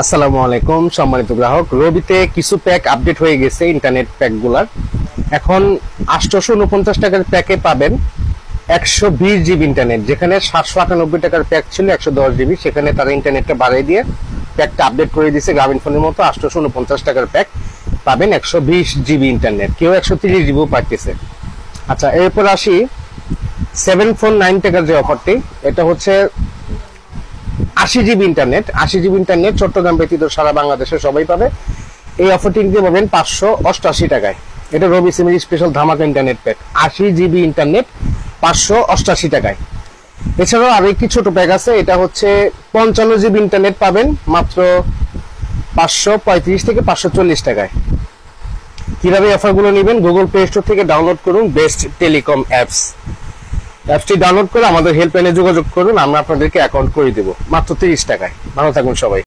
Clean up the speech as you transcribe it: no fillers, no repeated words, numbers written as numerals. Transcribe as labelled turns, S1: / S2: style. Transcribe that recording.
S1: আসসালামু আলাইকুম সম্মানিত গ্রাহক। রবিতে কিছু প্যাক আপডেট হয়ে গেছে, ইন্টারনেট প্যাকগুলার। এখন 849 টাকার প্যাকে পাবেন 120 জিবি ইন্টারনেট, যেখানে 798 টাকার প্যাক ছিল 110 জিবি, সেখানে তারা ইন্টারনেটটা বাড়িয়ে দিয়ে প্যাকটা আপডেট করে দিয়েছে। গ্রামীণ ফোনের মতো 849 টাকার প্যাক পাবেন 120 জিবি ইন্টারনেট, কেউ 130 জিবিও পাচ্ছে। আচ্ছা, এরপর আসি 749 টাকার যে অফারটি, এটা হচ্ছে 80 GB internet. 80 GB internet Chittagong ব্যতীত সারা বাংলাদেশে সবাই পাবে। এই অফারটি নিতে পাবেন 588 টাকায়। এটা রবি সিমের স্পেশাল ধামাকা ইন্টারনেট প্যাক, 80 জিবি ইন্টারনেট 588 টাকায়। এছাড়াও আরো একটি ছোট প্যাক আছে, এটা হচ্ছে 55 জিবি ইন্টারনেট পাবেন মাত্র 535 থেকে 540 টাকায়। কিভাবে অফারগুলো নেবেন? গুগল প্লে স্টোর থেকে ডাউনলোড করুন বেস্ট টেলিকম অ্যাপসটি ডাউনলোড করে আমাদের হেল্পলাইনে যোগাযোগ করুন, আমরা আপনাদেরকে অ্যাকাউন্ট করে দেব মাত্র 30 টাকায়। ভালো থাকুন সবাই।